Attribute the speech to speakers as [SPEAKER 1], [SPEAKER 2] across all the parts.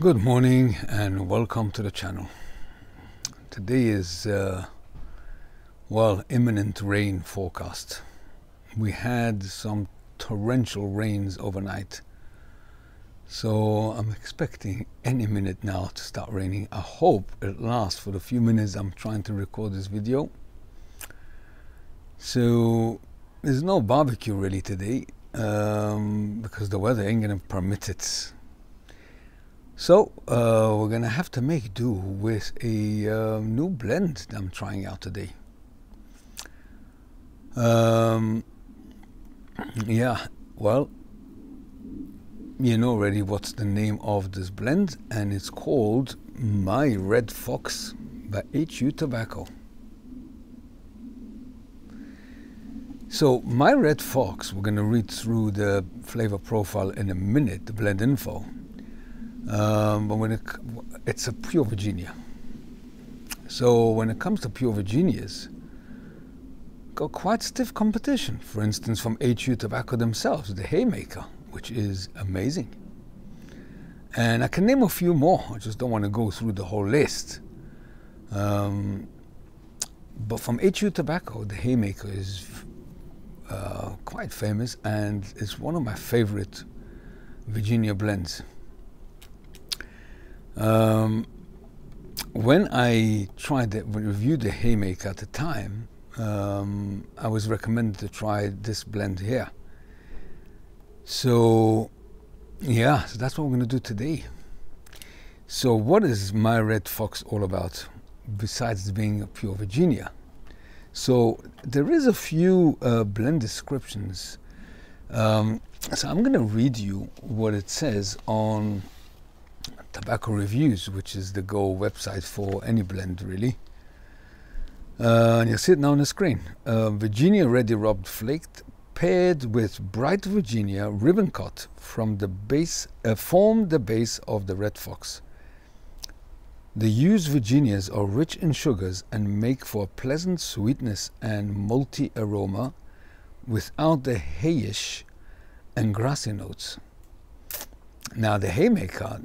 [SPEAKER 1] Good morning and welcome to the channel. Today is imminent rain forecast. We had some torrential rains overnight, so I'm expecting any minute now to start raining. I hope it lasts for the few minutes I'm trying to record this video. So there's no barbecue really today because the weather ain't gonna permit it. So we're gonna have to make do with a new blend that I'm trying out today. Yeah, well, you know already what's the name of this blend, and it's called My Red Fox by HU Tobacco. So My Red Fox, we're gonna read through the flavor profile in a minute, the blend info. But when it's a pure Virginia. So when it comes to pure Virginias, got quite stiff competition. For instance, from HU Tobacco themselves, the Haymaker, which is amazing. And I can name a few more. I just don't want to go through the whole list. But from HU Tobacco, the Haymaker is quite famous, and it's one of my favorite Virginia blends. When I reviewed the Haymaker at the time, I was recommended to try this blend here. So yeah, so that's what we're going to do today. So what is My Red Fox all about, besides being a pure Virginia? So there is a few blend descriptions. So I'm going to read you what it says on Tobacco Reviews, which is the go website for any blend really. And you'll see it now on the screen. Virginia ready rubbed flaked paired with bright Virginia ribbon cut from the base form the base of the Red Fox. The used Virginias are rich in sugars and make for a pleasant sweetness and malty aroma without the hayish and grassy notes. Now the Haymaker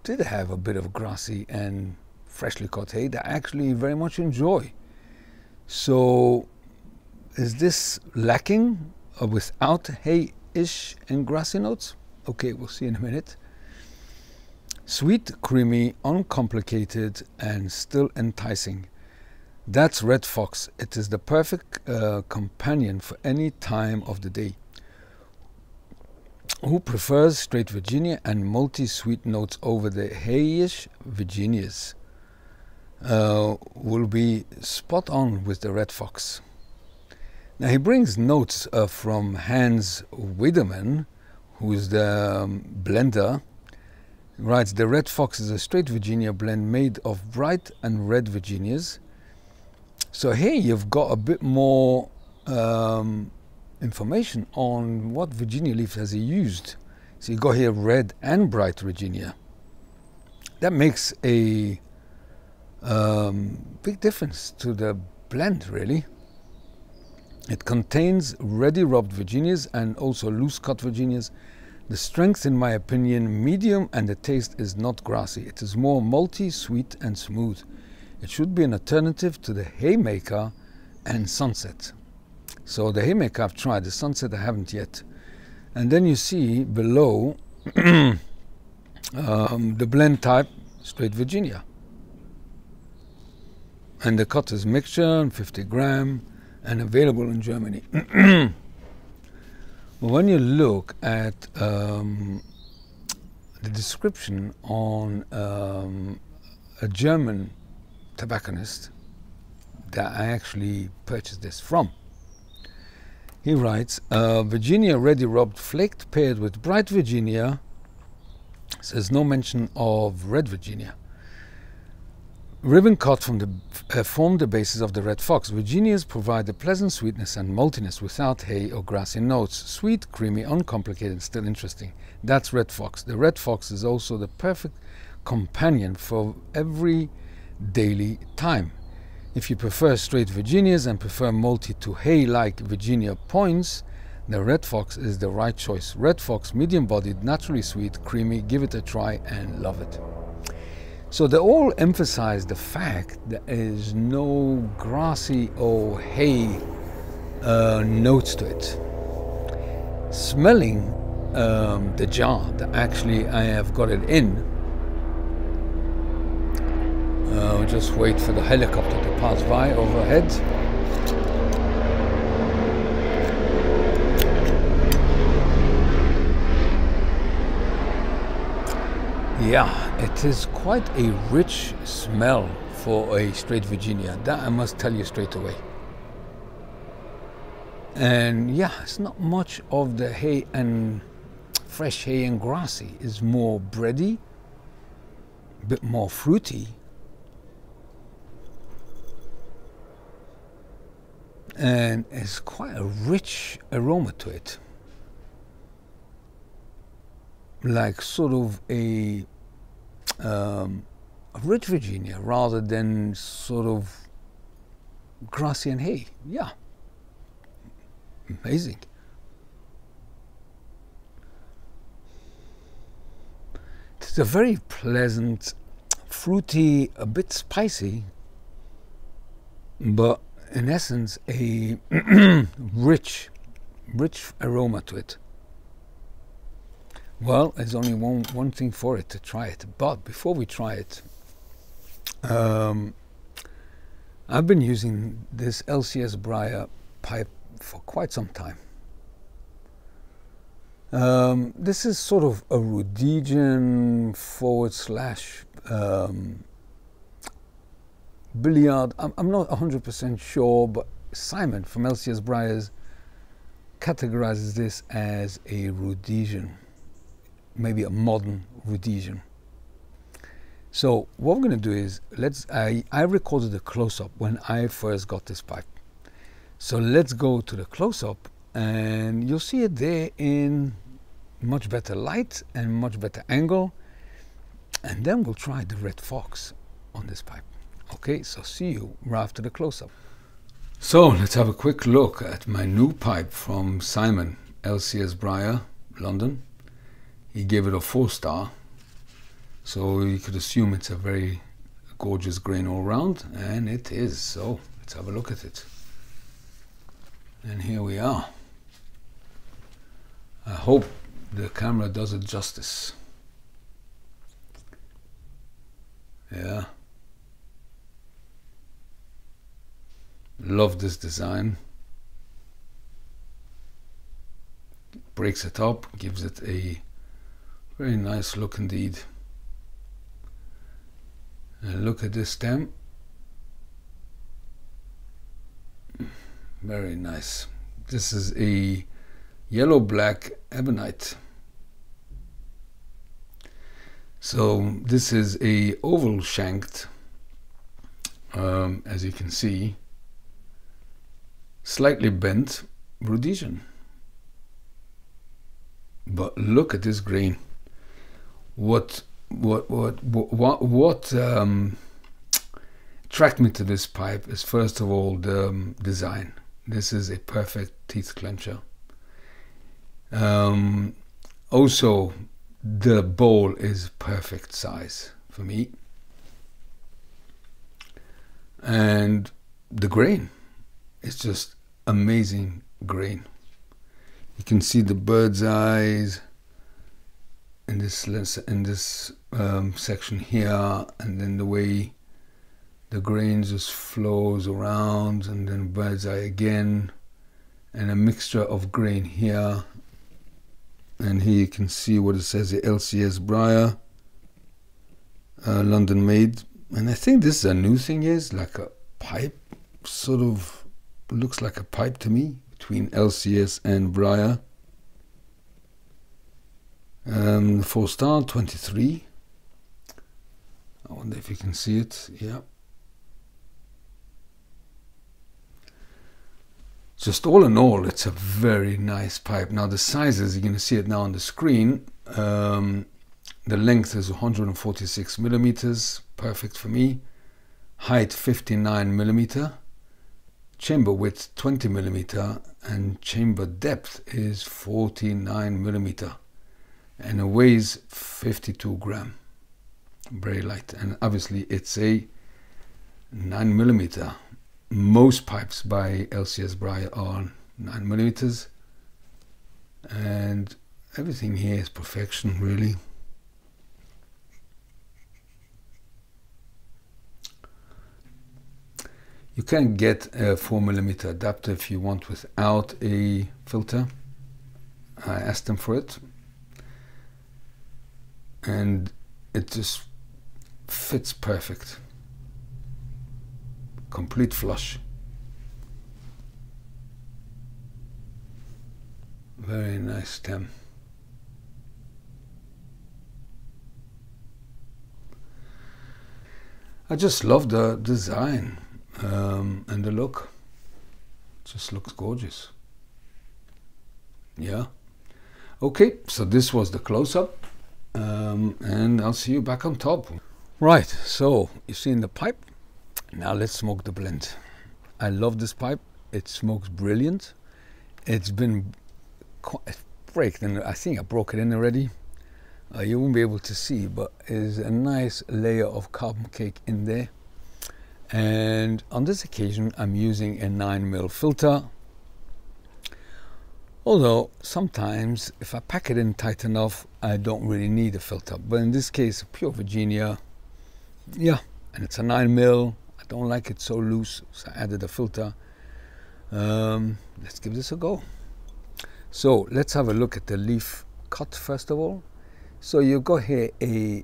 [SPEAKER 1] did have a bit of grassy and freshly cut hay that I actually very much enjoy. So is this lacking without hay-ish and grassy notes? Okay, we'll see in a minute. Sweet, creamy, uncomplicated, and still enticing. That's Red Fox. It is the perfect companion for any time of the day. Who prefers straight Virginia and multi-sweet notes over the hayish Virginias will be spot on with the Red Fox. Now he brings notes from Hans Widerman, who is the blender. He writes, the Red Fox is a straight Virginia blend made of bright and red Virginias. So here you've got a bit more information on what Virginia leaf has he used. So you got here red and bright Virginia. That makes a big difference to the blend really. It contains ready rubbed Virginias and also loose cut Virginias. The strength, in my opinion, medium, and the taste is not grassy. It is more malty, sweet and smooth. It should be an alternative to the Haymaker and Sunset. So the Haymaker I've tried, the Sunset I haven't yet. And then you see below the blend type, straight Virginia. And the cut is mixture, 50 gram, and available in Germany. When you look at the description on a German tobacconist that I actually purchased this from, he writes, Virginia ready rubbed flaked paired with bright Virginia. Says no mention of red Virginia. Ribbon cut from form the basis of the Red Fox. Virginias provide a pleasant sweetness and maltiness without hay or grassy notes. Sweet, creamy, uncomplicated, still interesting. That's Red Fox. The Red Fox is also the perfect companion for every daily time. If you prefer straight Virginias and prefer malty to hay-like Virginia points, the Red Fox is the right choice. Red Fox, medium-bodied, naturally sweet, creamy. Give it a try and love it. So they all emphasize the fact there is no grassy or hay notes to it. Smelling the jar that actually I have got it in, just wait for the helicopter to pass by overhead. Yeah, it is quite a rich smell for a straight Virginia, that I must tell you straight away. And yeah, it's not much of the hay and fresh hay and grassy. It's more bready, a bit more fruity, and it's quite a rich aroma to it, like sort of a rich Virginia rather than sort of grassy and hay. Yeah, amazing. It's a very pleasant, fruity, a bit spicy, but in essence a rich aroma to it. Well, there's only one thing for it, to try it. But before we try it, I've been using this LCS Briar Pipe for quite some time. This is sort of a Rhodesian / billiard. I'm not 100% sure, but Simon from LCS Briars categorizes this as a Rhodesian, maybe a modern Rhodesian. So what we're going to do is, I recorded a close-up when I first got this pipe. So let's go to the close-up, and you'll see it there in much better light and much better angle. And then we'll try the Red Fox on this pipe. Okay, so see you right after the close-up. So let's have a quick look at my new pipe from Simon, LCS Briar, London. He gave it a 4-star, so you could assume it's a very gorgeous grain all round, and it is. So let's have a look at it. And here we are. I hope the camera does it justice. Yeah. Love this design. Breaks it up, gives it a very nice look indeed. And look at this stem. Very nice. This is a yellow-black ebonite. So this is a oval shanked, as you can see, slightly bent Rhodesian. But look at this grain. What attracted me to this pipe is, first of all, the design. This is a perfect teeth clencher. Also, the bowl is perfect size for me. And the grain is just amazing grain. You can see the bird's eyes in this section here, and then the way the grain just flows around, and then bird's eye again, and a mixture of grain here. And here you can see what it says, the LCS Briar, London made. And I think this is a new thing, is like a pipe, sort of looks like a pipe to me, between LCS and Briar. 4-star, 23. I wonder if you can see it. Yeah. Just all in all, it's a very nice pipe. Now the sizes, you're going to see it now on the screen. The length is 146 millimeters, perfect for me. Height 59 millimeter. chamber width 20 millimeter and chamber depth is 49 millimeter, and it weighs 52 gram. Very light, and obviously it's a 9 millimeter. Most pipes by LCS Briar are 9 millimeters, and everything here is perfection, really. You can get a 4 millimeter adapter if you want without a filter. I asked them for it, and it just fits perfect. Complete flush. Very nice stem. I just love the design and the look. Just looks gorgeous. Yeah. Okay, so this was the close-up, and I'll see you back on top. Right, so you've seen the pipe. Now let's smoke the blend. I love this pipe. It smokes brilliant. It's been braked, and I think I broke it in already. You won't be able to see, but there's a nice layer of carbon cake in there. And on this occasion, I'm using a 9mm filter. Although sometimes, if I pack it in tight enough, I don't really need a filter. But in this case, pure Virginia, yeah, and it's a 9mm. I don't like it so loose, so I added a filter. Let's give this a go. So let's have a look at the leaf cut first of all. So you've got here a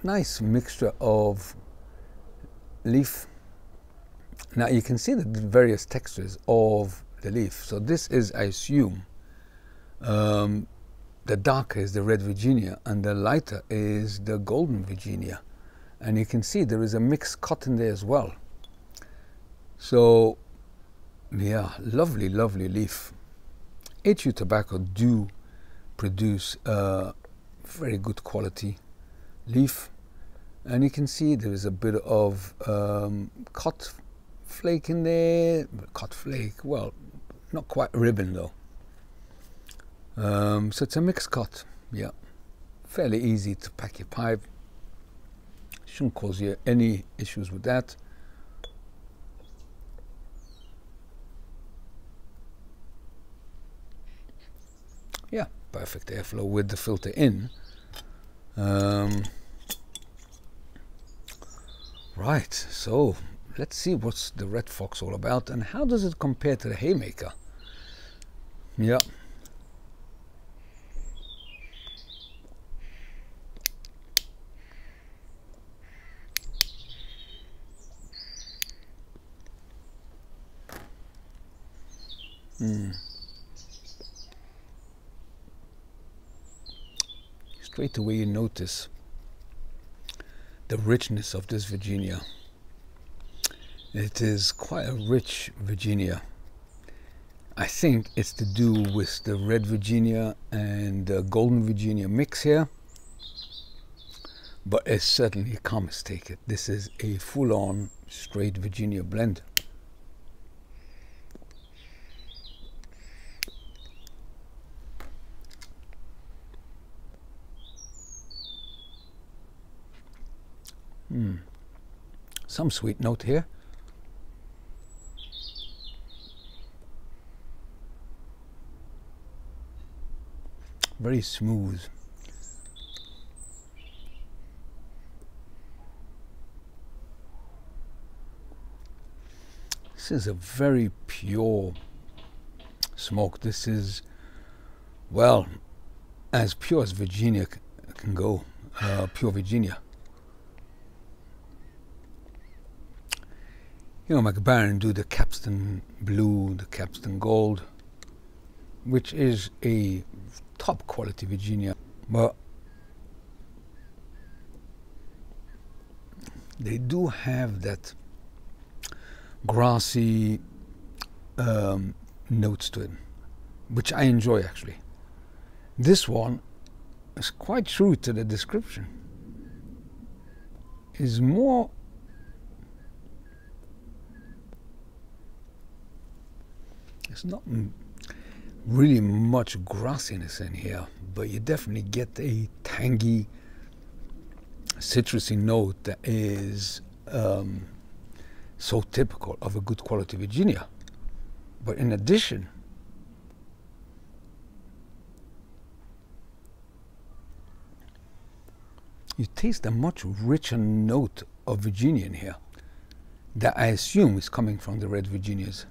[SPEAKER 1] nice mixture of leaf. Now you can see the various textures of the leaf. So this is, I assume, the darker is the red Virginia and the lighter is the golden Virginia. And you can see there is a mixed cotton there as well. So yeah, lovely, lovely leaf. HU tobacco do produce very good quality leaf, and you can see there is a bit of cot flake in there. Cot flake, well, not quite ribbon though. So it's a mixed cut. Yeah, fairly easy to pack your pipe. Shouldn't cause you any issues with that. Yeah, perfect airflow with the filter in. Right, so let's see what's the Red Fox all about and how does it compare to the Haymaker. Yeah. Straight away you notice the richness of this Virginia. It is quite a rich Virginia. I think it's to do with the red Virginia and the golden Virginia mix here, but it's certainly, you can't mistake it. This is a full-on straight Virginia blend. Some sweet note here. Very smooth. This is a very pure smoke. This is, well, as pure as Virginia can go. Pure Virginia. You know, McBaron do the Capstan Blue, the Capstan Gold, which is a top quality Virginia, but they do have that grassy notes to it, which I enjoy actually. This one is quite true to the description. Is more There's not really much grassiness in here, but you definitely get a tangy, citrusy note that is so typical of a good quality Virginia. But in addition, you taste a much richer note of Virginia in here that I assume is coming from the red Virginias.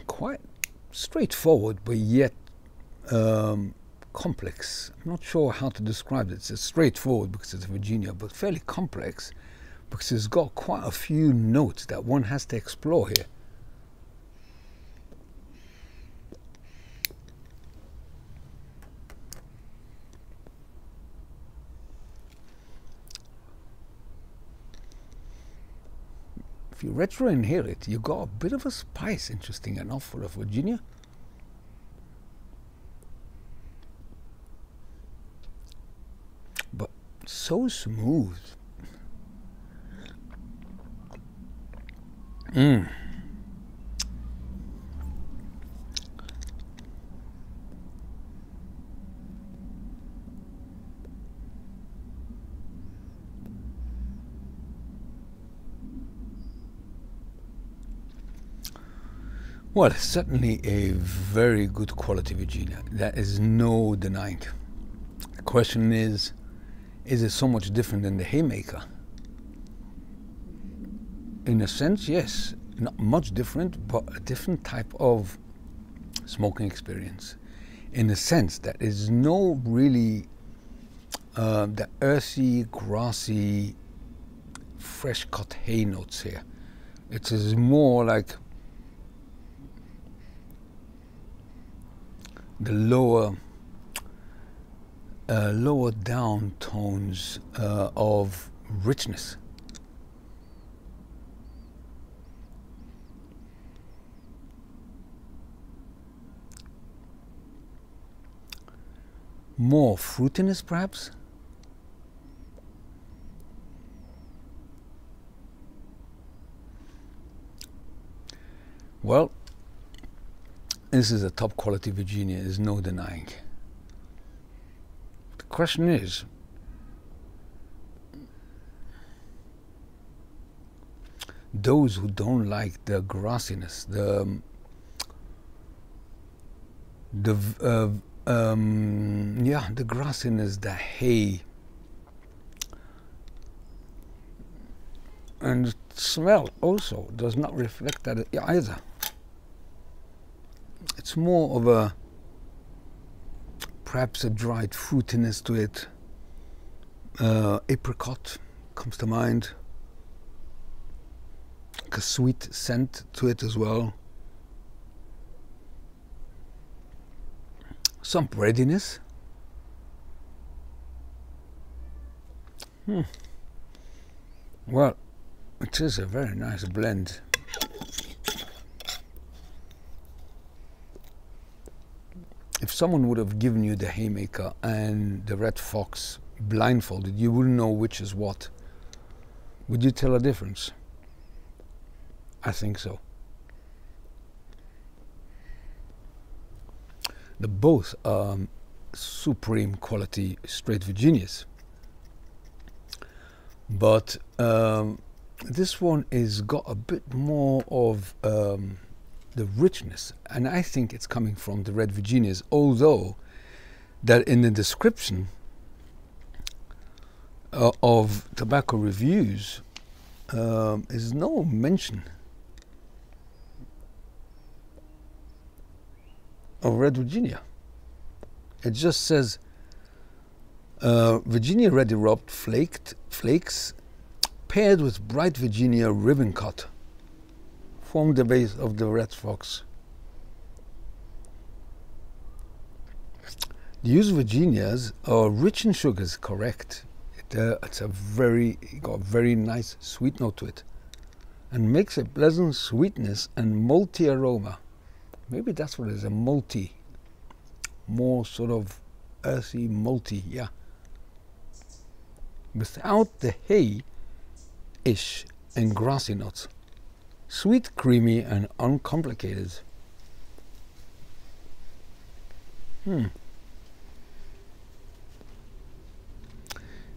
[SPEAKER 1] Quite straightforward, but yet complex. I'm not sure how to describe it. It's straightforward because it's Virginia, but fairly complex because it's got quite a few notes that one has to explore here. If you retro inhale it, you got a bit of a spice, interesting enough, for a Virginia. But so smooth. Well, certainly a very good quality Virginia. That is no denying. The question is it so much different than the Haymaker? In a sense, yes. Not much different, but a different type of smoking experience. In a sense, that is no really the earthy, grassy, fresh cut hay notes here. It is more like the lower down tones of richness. More fruitiness, perhaps. Well, this is a top quality Virginia, there's no denying. The question is, those who don't like the grassiness, the grassiness, the hay, and the smell also does not reflect that either. It's more of a, perhaps a dried fruitiness to it. Apricot comes to mind. Like a sweet scent to it as well. Some breadiness. Well, it is a very nice blend. If someone would have given you the Haymaker and the Red Fox blindfolded, you wouldn't know which is what. Would you tell a difference? I think so. They're both supreme quality straight Virginias. But this one is got a bit more of the richness, and I think it's coming from the red Virginias, although that in the description of tobacco reviews is no mention of red Virginia. It just says Virginia ready rubbed flakes paired with bright Virginia ribbon cut form the base of the Red Fox. The used Virginias are rich in sugars, correct. It's got a very nice sweet note to it, and makes a pleasant sweetness and malty aroma. Maybe that's what it is, a malty, more sort of earthy malty, yeah. Without the hay, sweet-ish and grassy notes. Sweet, creamy, and uncomplicated.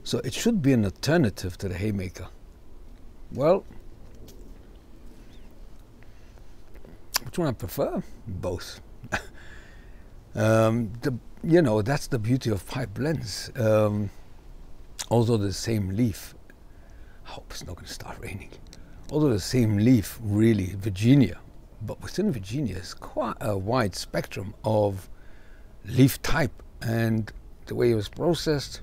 [SPEAKER 1] So it should be an alternative to the haymaker. Well, which one I prefer? Both. You know, that's the beauty of pipe blends. Although the same leaf, I hope it's not going to start raining. Although the same leaf, really, Virginia, but within Virginia is quite a wide spectrum of leaf type and the way it was processed.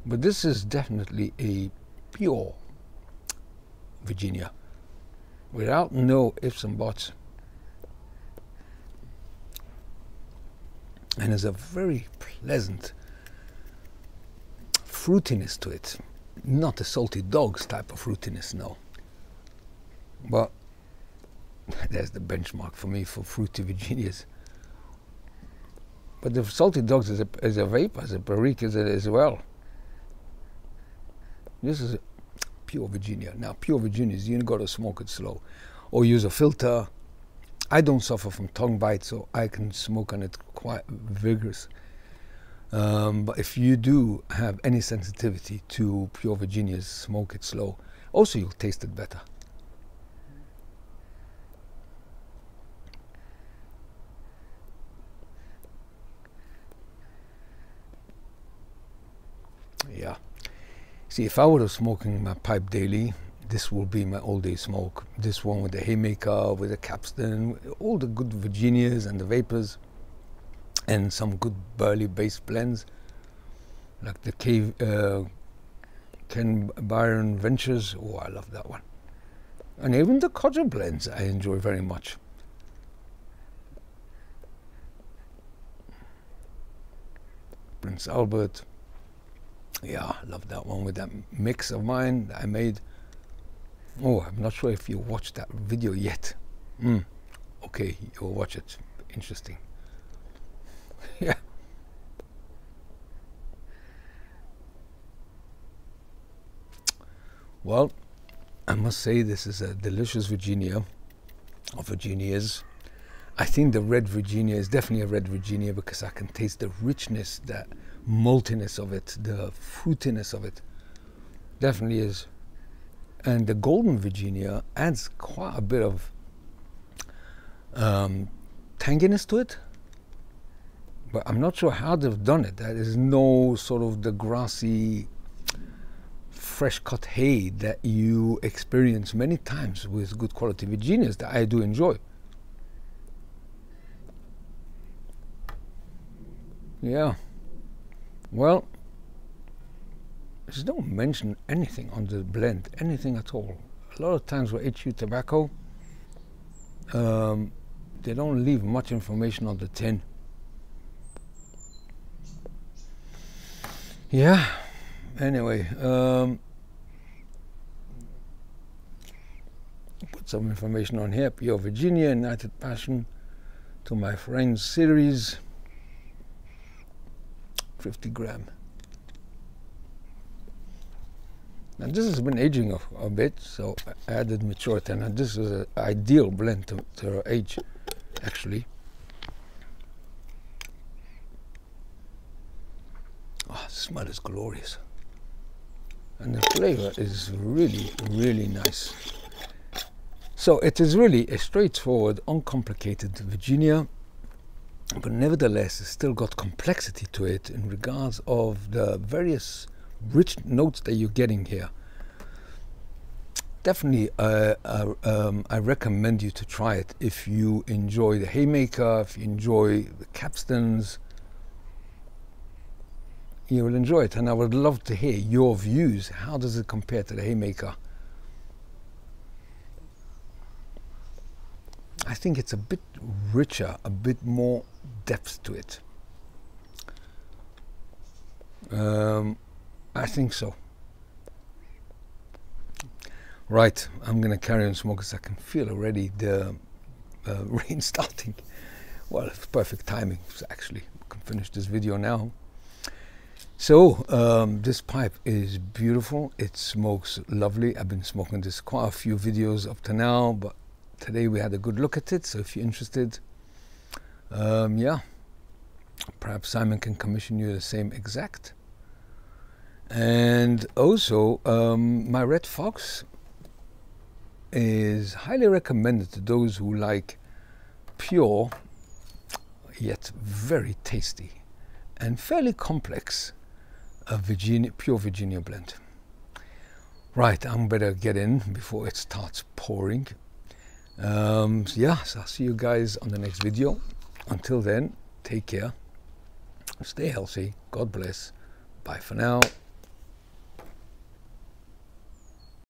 [SPEAKER 1] But this is definitely a pure Virginia, without no ifs and buts. And there's a very pleasant fruitiness to it. Not the salty dogs type of fruitiness, no. But there's the benchmark for me for fruity Virginias. But the salty dogs is a vape, as a barrique as well. This is pure Virginia. Now, pure Virginias, you got to smoke it slow, or use a filter. I don't suffer from tongue bite, so I can smoke on it quite vigorous. But if you do have any sensitivity to pure Virginias, smoke it slow. Also, you'll taste it better. Yeah. See, if I were smoking my pipe daily, this will be my all-day smoke. This one with the haymaker, with the capstan, all the good Virginias and the vapors, and some good Burley-based blends, like the Ken Byron Ventures. Oh, I love that one. And even the Codger blends I enjoy very much. Prince Albert. Yeah, I love that one with that mix of mine that I made. Oh, I'm not sure if you watched that video yet. Okay, you'll watch it. Interesting. Yeah. Well, I must say this is a delicious Virginia, or Virginias. I think the red Virginia is definitely a red Virginia because I can taste the richness, that maltiness of it, the fruitiness of it. Definitely is. And the golden Virginia adds quite a bit of tanginess to it. But I'm not sure how they've done it. There is no sort of the grassy, fresh cut hay that you experience many times with good quality Virginias that I do enjoy. Yeah. Well, there's no mention anything on the blend, anything at all. A lot of times with HU tobacco, they don't leave much information on the tin. Yeah, anyway, put some information on here. Pure Virginia, United Passion, to my friends series, 50 gram. Now this has been aging a bit, so I added maturity, and this is an ideal blend to age, actually. Oh, the smell is glorious. And the flavor is really, really nice. So it is really a straightforward, uncomplicated Virginia, but nevertheless it's still got complexity to it in regards of the various rich notes that you're getting here. Definitely I recommend you to try it if you enjoy the haymaker, if you enjoy the capstans. You will enjoy it, and I would love to hear your views. How does it compare to the haymaker? I think it's a bit richer, a bit more depth to it. I think so. Right, I'm gonna carry on smoking because I can feel already the rain starting. Well, it's perfect timing, actually. We can finish this video now. So this pipe is beautiful. It smokes lovely. I've been smoking this quite a few videos up to now, but today we had a good look at it. So if you're interested, yeah, perhaps Simon can commission you the same exact. And also my Red Fox is highly recommended to those who like pure yet very tasty and fairly complex pure Virginia blend. Right, I'm better get in before it starts pouring. Yeah, so I'll see you guys on the next video. Until then, take care, stay healthy, God bless, bye for now.